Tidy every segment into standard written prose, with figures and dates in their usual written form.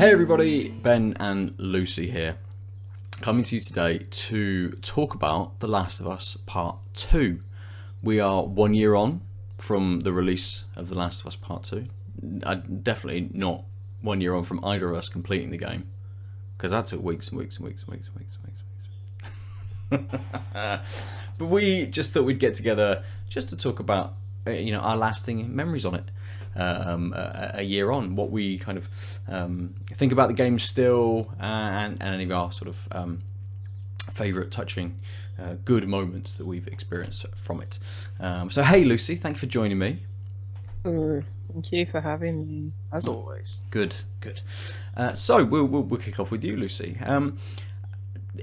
Hey everybody, Ben and Lucy here, coming to you today to talk about The Last of Us Part 2. We are 1 year on from the release of The Last of Us Part 2. Definitely not 1 year on from either of us completing the game, because that took weeks and weeks and weeks and weeks and weeks and weeks and weeks. But we just thought we'd get together just to talk about our lasting memories on it. A year on, what we kind of think about the game still, and any of our sort of favourite touching good moments that we've experienced from it. So hey Lucy, thank you for joining me. Thank you for having me, as always. Good. So we'll kick off with you, Lucy.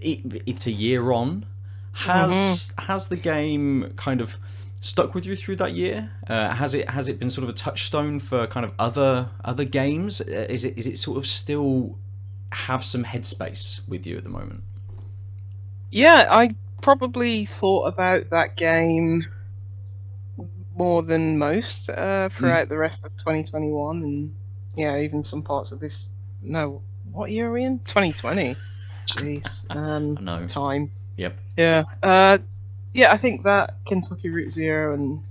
It's a year on. Has the game kind of stuck with you through that year? Has it been sort of a touchstone for kind of other games? Is it sort of still have some headspace with you at the moment? Yeah, I probably thought about that game more than most throughout the rest of 2021, and even some parts of this. No, what year are we in? 2020. Jeez, I know. time. Yep. Yeah. I think that Kentucky Route Zero and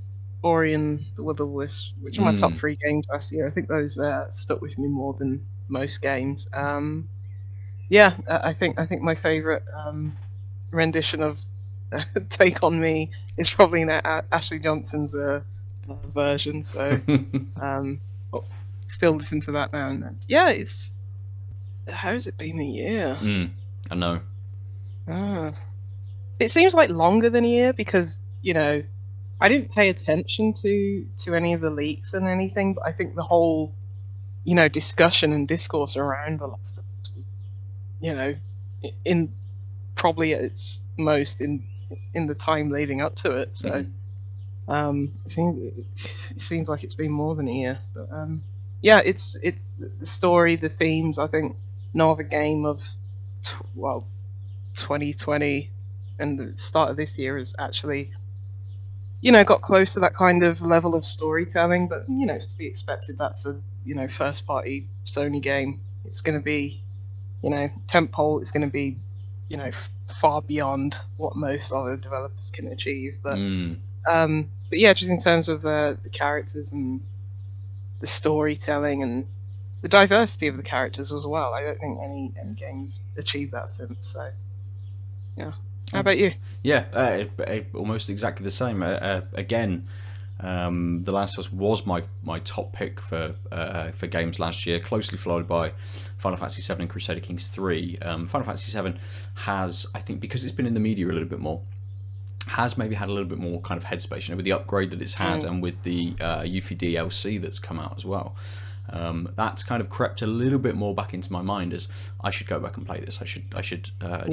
Ori and the Will of the Wisps, which are my top three games last year, I think those stuck with me more than most games. I think my favourite rendition of Take On Me is probably Ashley Johnson's version. So still listen to that now and then. Yeah, how's it been a year? I know. It seems like longer than a year because I didn't pay attention to any of the leaks and anything, but I think the whole discussion and discourse around The Last of Us was in probably at its most in the time leading up to it. So it seems like it's been more than a year. But it's the story, the themes. I think no other game of 2020 and the start of this year has actually got close to that kind of level of storytelling. But it's to be expected. That's a first party Sony game. It's going to be tentpole. It's going to be far beyond what most other developers can achieve. But just in terms of the characters and the storytelling and the diversity of the characters as well, I don't think any games achieve that since. So yeah. How about you? Yeah, almost exactly the same. Again, The Last of Us was my top pick for games last year, closely followed by Final Fantasy VII and Crusader Kings 3. Final Fantasy VII has, I think, because it's been in the media a little bit more, has maybe had a little bit more kind of headspace, with the upgrade that it's had and with the Yuffie DLC that's come out as well. That's kind of crept a little bit more back into my mind as I should go back and play this. I should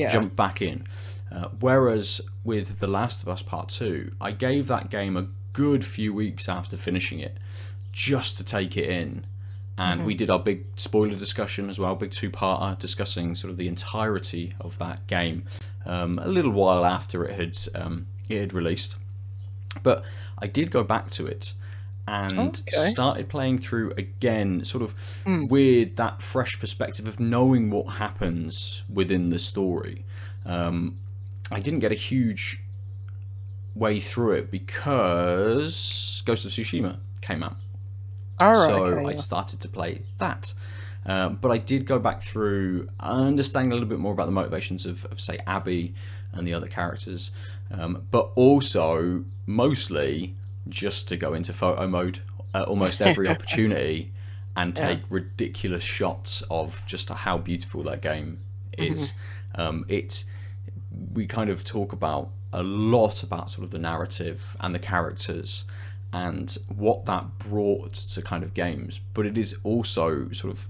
jump back in. Whereas with The Last of Us Part 2, I gave that game a good few weeks after finishing it just to take it in. And we did our big spoiler discussion as well, big two-parter discussing sort of the entirety of that game a little while after it had released. But I did go back to it and started playing through again, sort of with that fresh perspective of knowing what happens within the story. I didn't get a huge way through it because Ghost of Tsushima came out. I started to play that. But I did go back through understanding a little bit more about the motivations of say, Abby and the other characters. But also, mostly, just to go into photo mode at almost every opportunity and take ridiculous shots of just how beautiful that game is. We kind of talk about a lot about sort of the narrative and the characters and what that brought to kind of games, but it is also sort of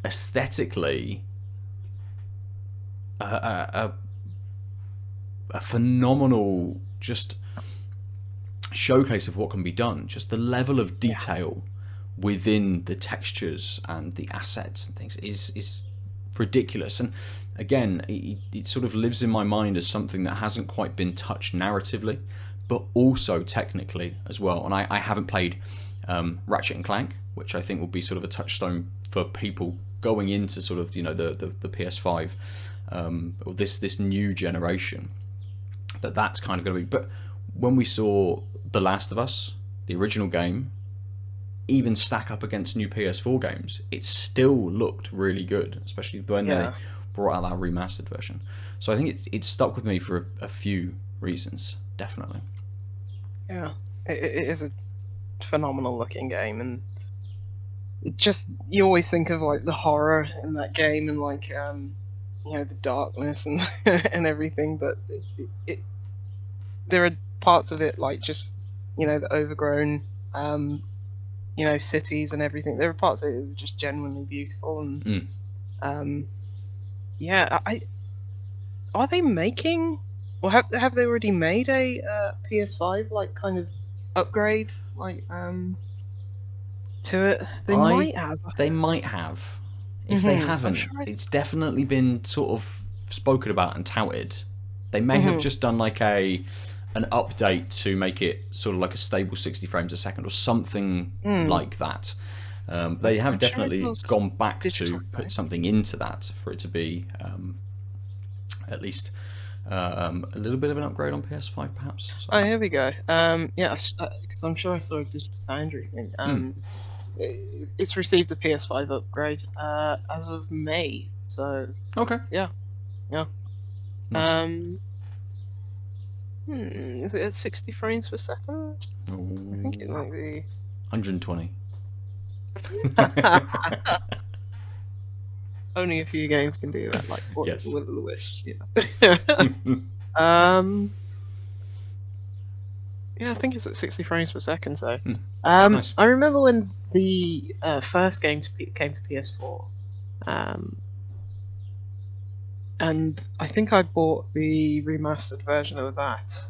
aesthetically a phenomenal just showcase of what can be done. Just the level of detail within the textures and the assets and things is ridiculous. And again, it sort of lives in my mind as something that hasn't quite been touched narratively, but also technically as well. And I haven't played Ratchet and Clank, which I think will be sort of a touchstone for people going into sort of the PS5 or this new generation. That's kind of going to be. But when we saw The Last of Us, the original game, even stack up against new PS4 games, it still looked really good, especially when they brought out that remastered version. So I think it's stuck with me for a few reasons, definitely. Yeah, it is a phenomenal looking game, and it just, you always think of like the horror in that game and like the darkness and and everything, but there are parts of it like just the overgrown cities and everything. There are parts of it that are just genuinely beautiful, and are they making, or have they already made a PS5 like kind of upgrade to it? They might have. They might have. If they haven't, it's definitely been sort of spoken about and touted. They may have just done like an update to make it sort of like a stable 60 frames a second or something like that. They have definitely gone back to put something into that for it to be at least a little bit of an upgrade on PS5, perhaps. So. Oh, here we go. Because I'm sure I saw a Digital Foundry thing. It's received a PS5 upgrade as of May. So okay. Yeah. Nice. Is it at 60 frames per second? I think it might be 120. Only a few games can do that, like Yes. Will of the Wisps. Yeah, I think it's at 60 frames per second. So, Nice. I remember when the first game came to PS4, and I think I bought the remastered version of that.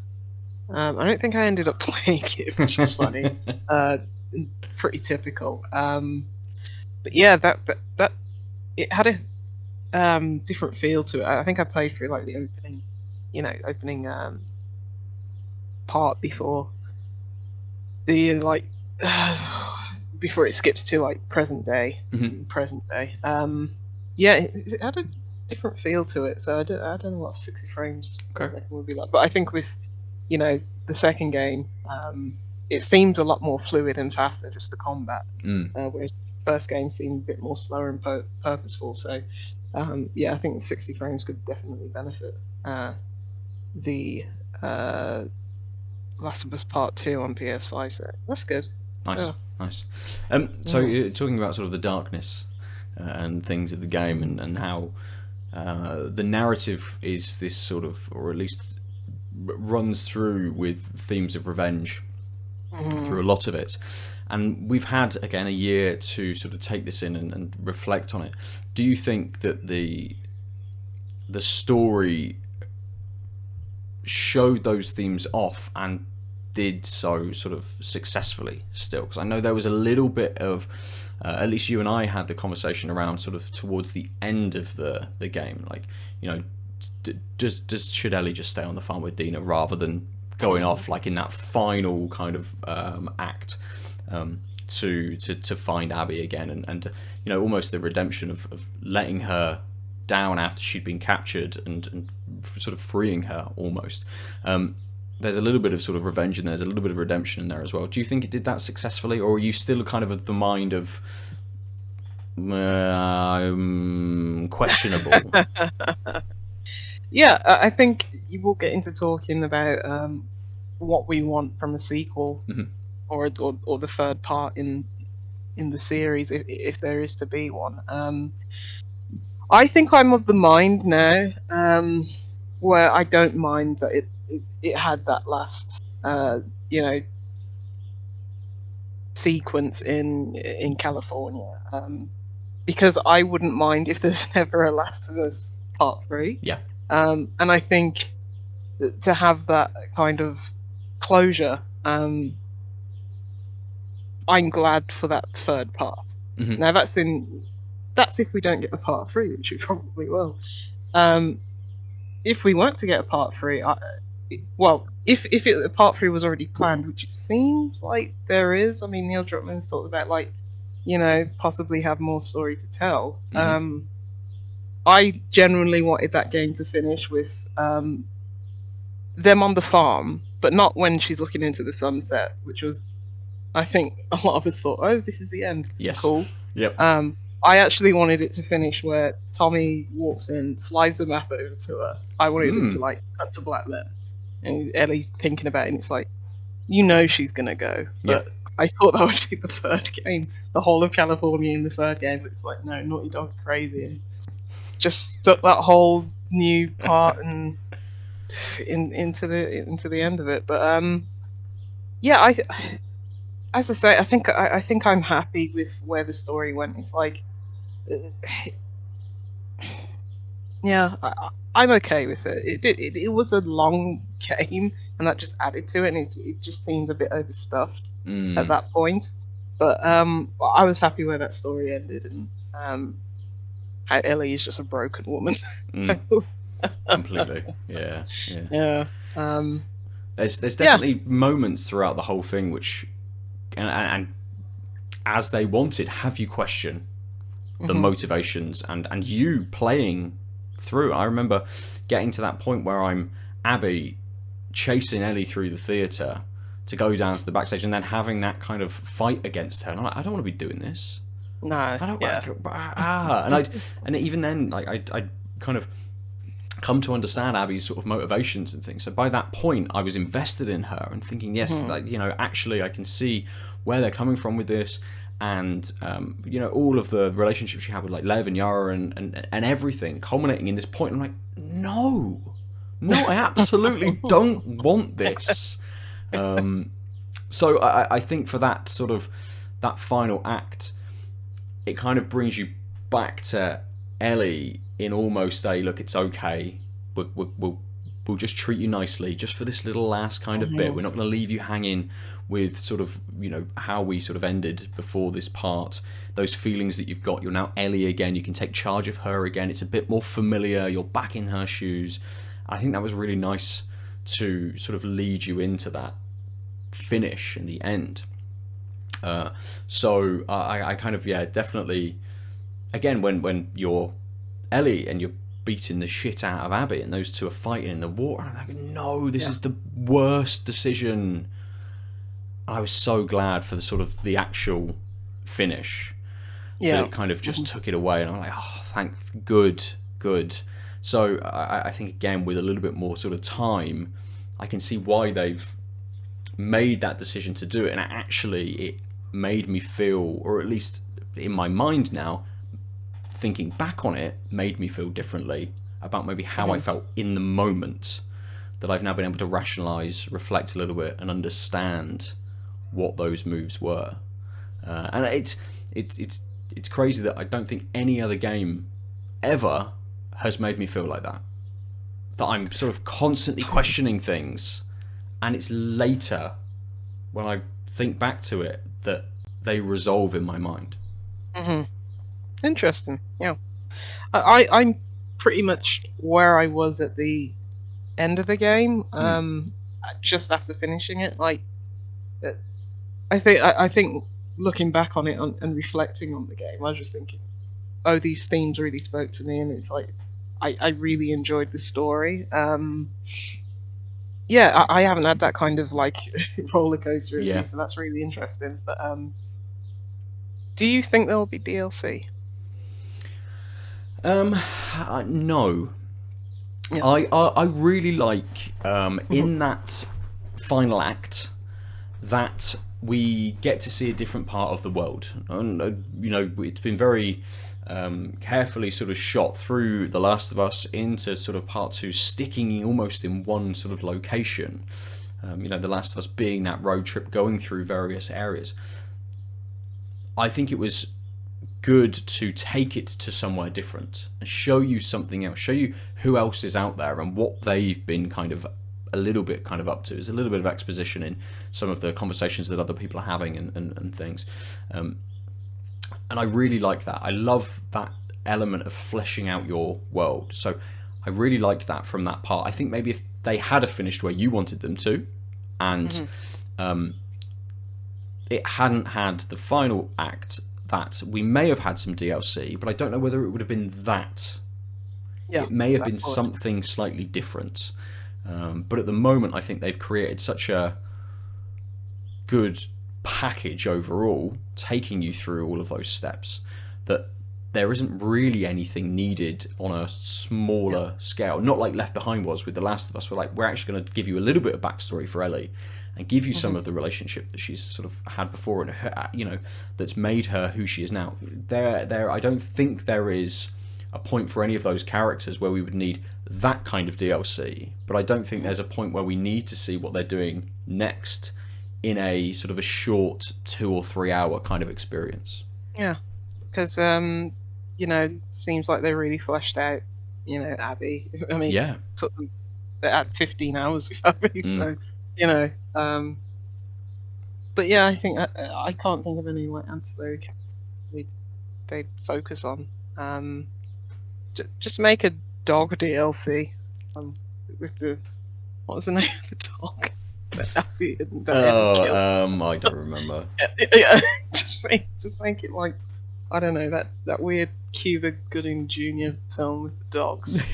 I don't think I ended up playing it, which is funny. Pretty typical. But yeah, that it had a different feel to it. I think I played through like the opening part before the before it skips to like present day. Yeah, it had a different feel to it. So I don't know what 60 frames per second would be like, but I think with the second game, it seemed a lot more fluid and faster, just the combat, whereas the first game seemed a bit more slower and purposeful. So I think 60 frames could definitely benefit the Last of Us Part 2 on PS5. So that's good. Nice. So you're talking about sort of the darkness and things of the game, and how the narrative is this sort of, or at least runs through with themes of revenge through a lot of it. And we've had, again, a year to sort of take this in and reflect on it. Do you think that the story showed those themes off and did so sort of successfully still? Because I know there was a little bit of, at least you and I had the conversation around sort of towards the end of the game, like, should Ellie just stay on the farm with Dina rather than going off like in that final kind of act to find Abby again, and almost the redemption of letting her down after she'd been captured and sort of freeing her almost. There's a little bit of sort of revenge and there's a little bit of redemption in there as well. Do you think it did that successfully, or are you still kind of the mind of questionable? Yeah, I think you will get into talking about what we want from the sequel, or the third part in the series, if there is to be one. I think I'm of the mind now where I don't mind that it had that last sequence in California, because I wouldn't mind if there's never a Last of Us Part 3. Yeah. And I think to have that kind of closure, I'm glad for that third part. Now that's if we don't get the Part 3, which we probably will. If we weren't to get a Part 3, well, if part three was already planned, which it seems like there is. I mean, Neil Druckmann's talked about like, possibly have more story to tell. Hmm. I genuinely wanted that game to finish with them on the farm, but not when she's looking into the sunset, which was, I think, a lot of us thought, oh, this is the end. Yes. Cool. Yep. I actually wanted it to finish where Tommy walks in, slides a map over to her. I wanted it to like cut to black then, and Ellie thinking about it, and it's like, she's gonna go, but I thought that would be the third game, the whole of California in the third game, but it's like, no, Naughty Dog crazy, and just stuck that whole new part and into the end of it. But yeah, as I say, I think I'm happy with where the story went. It's like, yeah, I'm okay with it. It was a long game, and that just added to it, and it just seemed a bit overstuffed at that point. But I was happy where that story ended, and how Ellie is just a broken woman. Completely. Yeah. Yeah. There's definitely moments throughout the whole thing which, and as they wanted, have you question the motivations and you playing through. I remember getting to that point where I'm Abby chasing Ellie through the theatre to go down to the backstage, and then having that kind of fight against her. And I'm like, I don't want to be doing this. No. I don't. Yeah. And even then, like I kind of come to understand Abby's sort of motivations and things. So by that point, I was invested in her and thinking, yes, like, actually, I can see where they're coming from with this, and all of the relationships she had with like Lev and Yara and everything culminating in this point. I'm like, no, I absolutely don't want this. So I think for that sort of that final act, it kind of brings you back to Ellie in almost a look. It's okay. We'll just treat you nicely just for this little last kind of bit. We're not going to leave you hanging with sort of how we sort of ended before this part. Those feelings that you've got. You're now Ellie again. You can take charge of her again. It's a bit more familiar. You're back in her shoes. I think that was really nice to sort of lead you into that finish in the end. So I kind of definitely, again, when you're Ellie and you're beating the shit out of Abby and those two are fighting in the water, and I'm like, no, this is the worst decision. I was so glad for the sort of the actual finish. That it kind of just took it away, and I'm like, oh, good. So I think, again, with a little bit more sort of time, I can see why they've made that decision to do it, and actually it made me feel, or at least in my mind now, thinking back on it, made me feel differently about maybe how I felt in the moment, that I've now been able to rationalise, reflect a little bit, and understand what those moves were. And it's crazy that I don't think any other game ever has made me feel like that. That I'm sort of constantly questioning things, and it's later when I think back to it that they resolve in my mind. Interesting. Yeah, I'm pretty much where I was at the end of the game, just after finishing it. Like, I think looking back on it and reflecting on the game, I was just thinking, oh, these themes really spoke to me, and it's like I really enjoyed the story. Yeah, I haven't had that kind of like roller coaster review, so that's really interesting. But do you think there will be DLC? No. Yeah. I really like in that final act that we get to see a different part of the world, and it's been very carefully sort of shot through The Last of Us into sort of part 2, sticking almost in one sort of location. The Last of Us being that road trip, going through various areas. I think it was good to take it to somewhere different and show you something else, show you who else is out there and what they've been kind of a little bit kind of up to. There's a little bit of exposition in some of the conversations that other people are having and things. And I really like that. I love that element of fleshing out your world. So I really liked that from that part. I think maybe if they had finished where you wanted them to, and it hadn't had the final act, that we may have had some DLC, but I don't know whether it would have been that. Yeah, It may have that been would. something slightly different. But at the moment, I think they've created such a good package overall, taking you through all of those steps, that there isn't really anything needed on a smaller scale. Not like Left Behind was with The Last of Us. We're actually going to give you a little bit of backstory for Ellie, and give you some of the relationship that she's sort of had before, and her, that's made her who she is now. I don't think there is a point for any of those characters where we would need that kind of DLC, but I don't think there's a point where we need to see what they're doing next in a sort of a short 2 or 3 hour kind of experience. Yeah, because seems like they really fleshed out, Abby. I mean, Yeah. took them, they had 15 hours with Abby, so but yeah, I think I can't think of any like ancillary characters they'd focus on. Just make a dog DLC with the what was the name of the dog that Abby and Diana killed? I don't remember. Yeah, just make it like, I don't know, that weird Cuba Gooding Jr. film with the dogs.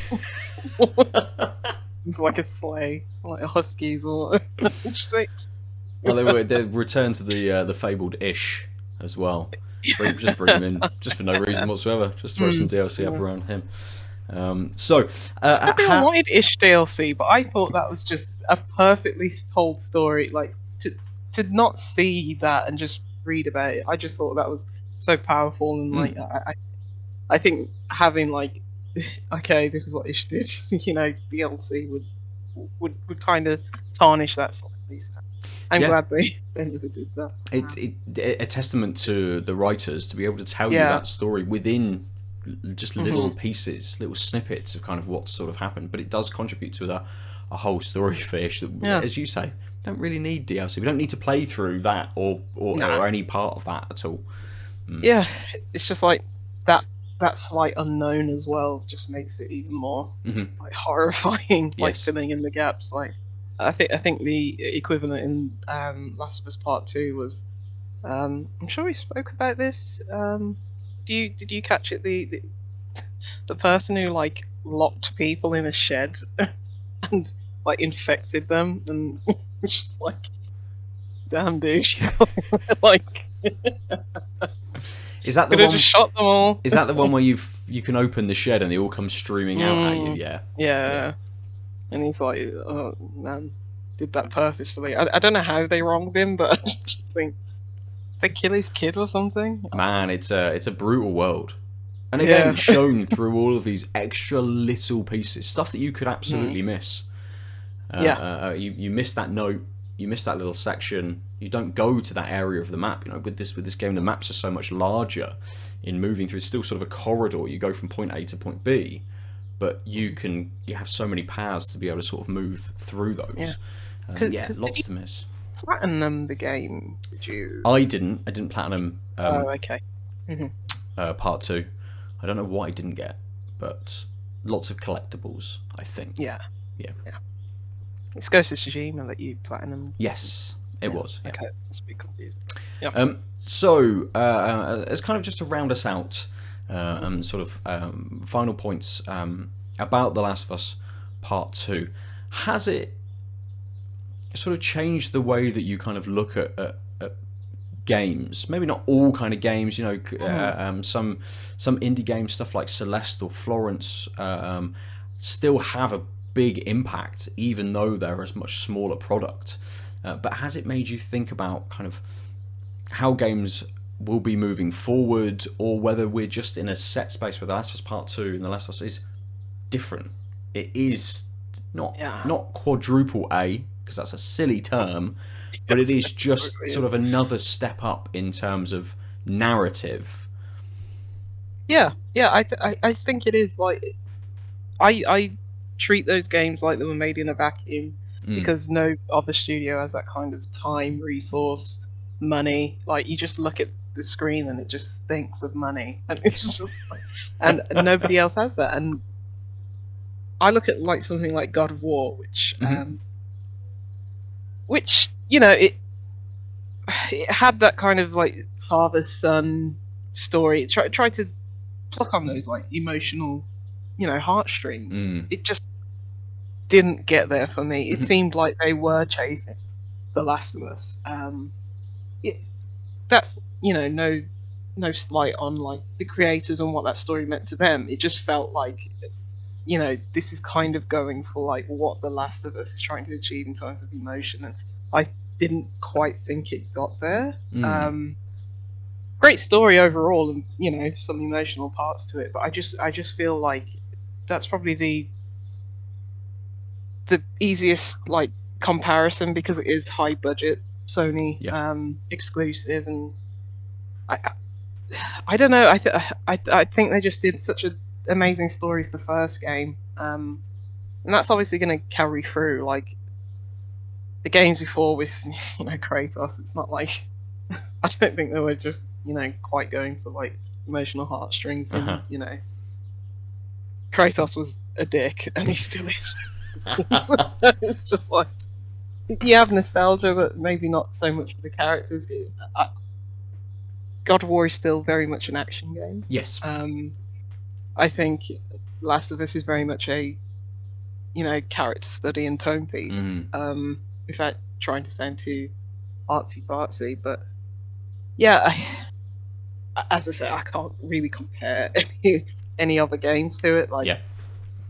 It's like a sleigh, like huskies or just like, Well, they return to the fabled Ish as well. Just bring him in, just for no reason whatsoever. Just throw some DLC up around him. Everyone wanted Ish DLC, but I thought that was just a perfectly told story. Like to not see that and just read about it, I just thought that was so powerful. And like I think having like, okay, this is what Ish did. DLC would kind of tarnish that slightly. So I'm glad they never did that. A testament to the writers to be able to tell you that story within just little pieces, little snippets of kind of what sort of happened, but it does contribute to a whole story for Ish that, as you say, don't really need DLC. We don't need to play through that or any part of that at all. Yeah, it's just like that slight unknown as well just makes it even more like horrifying, like filling in the gaps. Like I think the equivalent in Last of Us Part 2 was, I'm sure we spoke about this. Did you catch it? The person who like locked people in a shed and like infected them, and it's just like, damn dude, like. Is that the Could have one? just shot them all. Is that the one where you can open the shed and they all come streaming out at you? Yeah. And he's like, oh man, did that purposefully. I don't know how they wronged him, but I just think they kill his kid or something. Man, it's a brutal world, and again shown through all of these extra little pieces, stuff that you could absolutely miss. You miss that note, you miss that little section. You don't go to that area of the map. With this game, the maps are so much larger in moving through. It's still sort of a corridor. You go from point A to point B, but you have so many paths to be able to sort of move through those. Lots to miss. Platinum the game? Did you? I didn't platinum. Okay. Part 2. I don't know what I didn't get, but lots of collectibles, I think. Yeah. It's Ghost of Tsushima that you platinum. Yes, it was. Yeah. Okay, that's a bit confused. Yeah. As kind of just to round us out, sort of final points about The Last of Us Part 2, has it sort of changed the way that you kind of look at games? Maybe not all kind of games, some indie games, stuff like Celeste or Florence, still have a big impact, even though they're a much smaller product. But has it made you think about kind of how games will be moving forward, or whether we're just in a set space where The Last of Us Part 2 and The Last of Us is different? It is not quadruple A, because that's a silly term, but it is just sort of another step up in terms of narrative. I think it is. Like, I treat those games like they were made in a vacuum, because no other studio has that kind of time, resource, money. Like, you just look at the screen and it just stinks of money, and it's just like, and nobody else has that. And I look at like something like God of War, which Mhm. it had that kind of like father son story. It tried to pluck on those like emotional, heartstrings. Mm. It just didn't get there for me. It Mhm. seemed like they were chasing The Last of Us. It, that's no slight on like the creators and what that story meant to them. It just felt like this is kind of going for like what The Last of Us is trying to achieve in terms of emotion, and I didn't quite think it got there. Mm. Great story overall, and some emotional parts to it, but I just feel like that's probably the easiest like comparison because it is high budget Sony Yeah. exclusive, and I I don't know. I think they just did such an amazing story for the first game, and that's obviously going to carry through. Like the games before with Kratos, it's not like I don't think they were just quite going for like emotional heartstrings, Uh-huh. and Kratos was a dick, and he still is. So it's just like you have nostalgia, but maybe not so much for the characters. God of War is still very much an action game. Yes. I think Last of Us is very much a character study and tone piece. Mm. Without trying to sound too artsy fartsy, but yeah, as I said, I can't really compare any other games to it. Like Yeah.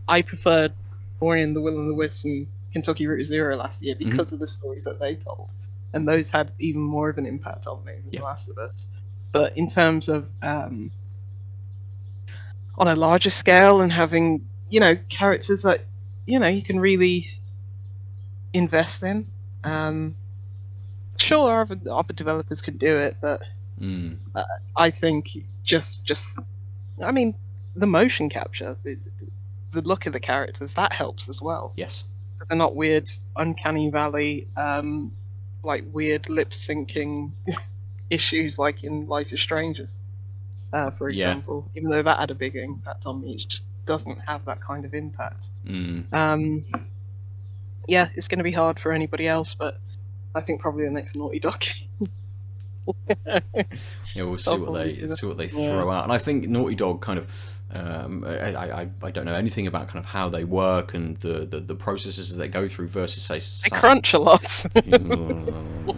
I preferred Ori and the Will and the Wisp and Kentucky Route Zero last year Mm-hmm. because of the stories that they told, and those had even more of an impact on me than Yeah. The Last of Us. But in terms of on a larger scale and having characters that you can really invest in, sure other developers could do it, but Mm. I think just I mean the motion capture, the look of the characters, that helps as well. Yes. They're not weird uncanny valley like weird lip syncing issues like in Life is Strangers, for Yeah. example. Even though that had a big impact on me, it just doesn't have that kind of impact. Mm. Yeah, it's going to be hard for anybody else, but I think probably the next Naughty Dog. Yeah, we'll see what they throw out, and I think Naughty Dog kind of. I don't know anything about kind of how they work and the processes that they go through versus say They crunch a lot.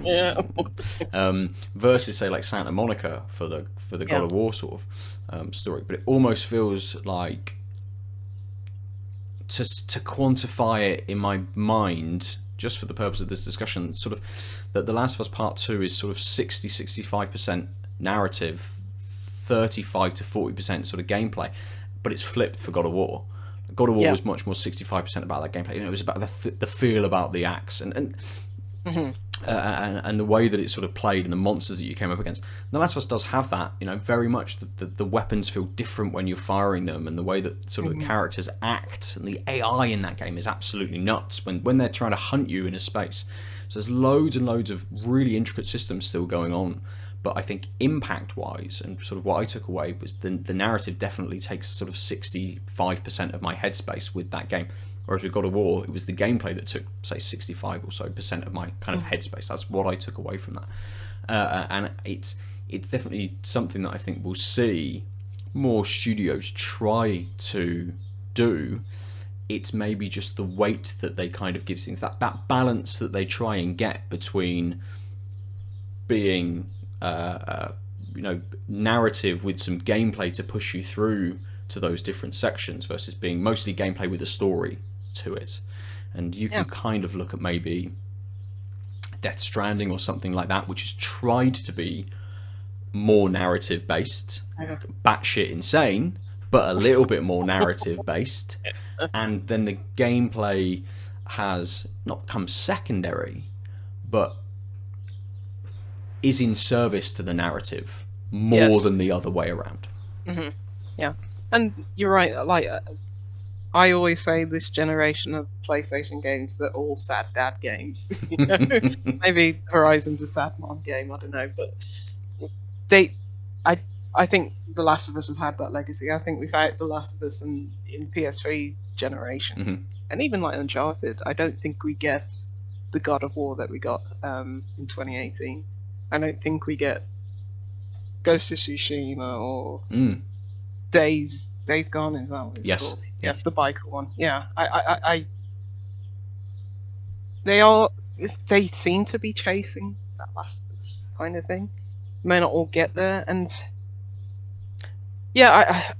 Yeah. Versus say like Santa Monica for the Yeah. God of War sort of story, but it almost feels like to quantify it in my mind just for the purpose of this discussion, sort of that The Last of Us Part 2 is sort of 60-65% narrative, 35 to 40% sort of gameplay, but it's flipped for God of War. God of War was much more 65% about that gameplay. It was about the feel about the axe and the way that it sort of played and the monsters that you came up against. The Last of Us does have that, very much. The weapons feel different when you're firing them, and the way that sort of the characters act and the AI in that game is absolutely nuts when they're trying to hunt you in a space. So there's loads and loads of really intricate systems still going on. But I think impact-wise, and sort of what I took away was the narrative definitely takes sort of 65% of my headspace with that game. Whereas with God of War, it was the gameplay that took, say, 65 or so % of my kind of headspace. That's what I took away from that. And it's definitely something that I think we'll see more studios try to do. It's maybe just the weight that they kind of give things, that balance that they try and get between being narrative with some gameplay to push you through to those different sections versus being mostly gameplay with a story to it. And you can kind of look at maybe Death Stranding or something like that, which has tried to be more narrative based, batshit insane, but a little bit more narrative based. And then the gameplay has not come secondary, but is in service to the narrative more than the other way around. Yeah, and you're right. Like I always say, this generation of PlayStation games, they're all sad dad games. Maybe Horizon's a sad mom game. I don't know, but I think The Last of Us has had that legacy. I think we've had The Last of Us in PS3 generation, Mhm. and even like Uncharted. I don't think we get the God of War that we got in 2018. I don't think we get Ghost of Tsushima or Mm. Days Gone. Is that what it's Yes. called? Yeah. Yes, the biker one. Yeah, I they are. They seem to be chasing that Last of Us kind of thing. May not all get there, and yeah,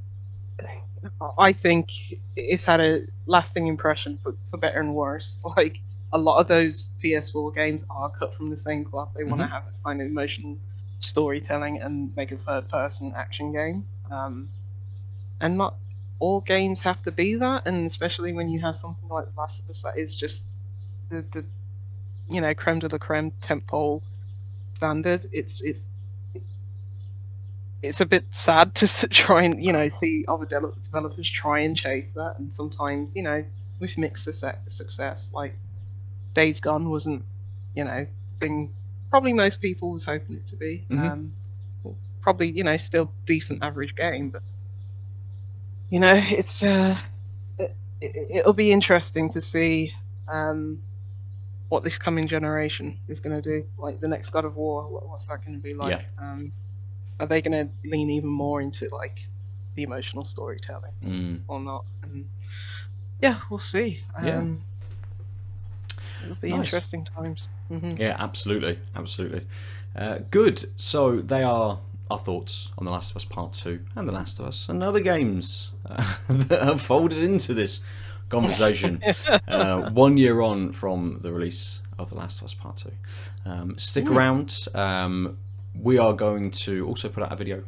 I think it's had a lasting impression for better and worse. Like a lot of those PS4 games are cut from the same cloth. They want to have that kind of emotional storytelling and make a third-person action game. And not all games have to be that. And especially when you have something like The Last of Us that is just the creme de la creme tentpole standard. It's a bit sad to try and see other developers try and chase that, and sometimes with mixed success. Like Days Gone wasn't thing probably most people was hoping it to be. Probably still decent average game, but it's it'll be interesting to see what this coming generation is going to do. Like the next God of War, what's that going to be like? Yeah. Are they going to lean even more into like the emotional storytelling or not? And yeah, we'll see. It'll be interesting times. Yeah, absolutely, absolutely. Good. So they are our thoughts on The Last of Us Part 2 and The Last of Us and other games that have folded into this conversation 1 year on from the release of The Last of Us Part 2. Stick around. We are going to also put out a video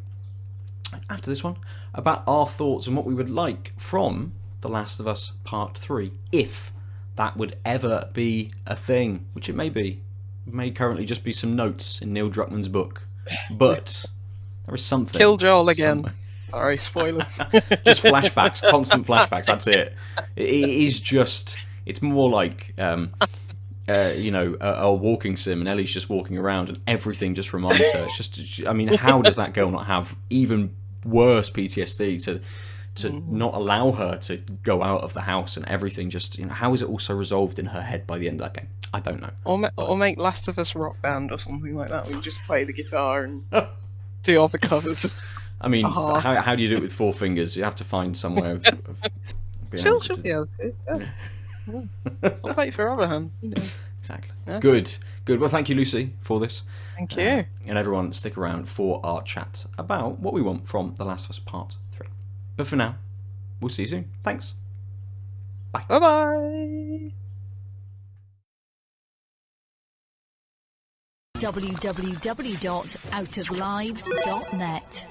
after this one about our thoughts and what we would like from The Last of Us Part 3, if that would ever be a thing, which it may be. It may currently just be some notes in Neil Druckmann's book, but there is something. Kill Joel again. Somewhere. Sorry, spoilers. Just flashbacks, constant flashbacks, that's it. It is just, it's more like... a walking sim, and Ellie's just walking around, and everything just reminds her. It's just, I mean, how does that girl not have even worse PTSD to not allow her to go out of the house, and everything just, how is it also resolved in her head by the end of that game? I don't know. Or make Last of Us Rock Band or something like that. We just play the guitar and do all the covers. I mean, how do you do it with 4 fingers? You have to find somewhere. Of She'll be able to. Yeah. I'll wait for Abraham. Exactly. Yeah. Good. Well, thank you, Lucy, for this. Thank you. And everyone, stick around for our chat about what we want from The Last of Us Part 3. But for now, we'll see you soon. Thanks. Bye. Bye-bye. www.outoflives.net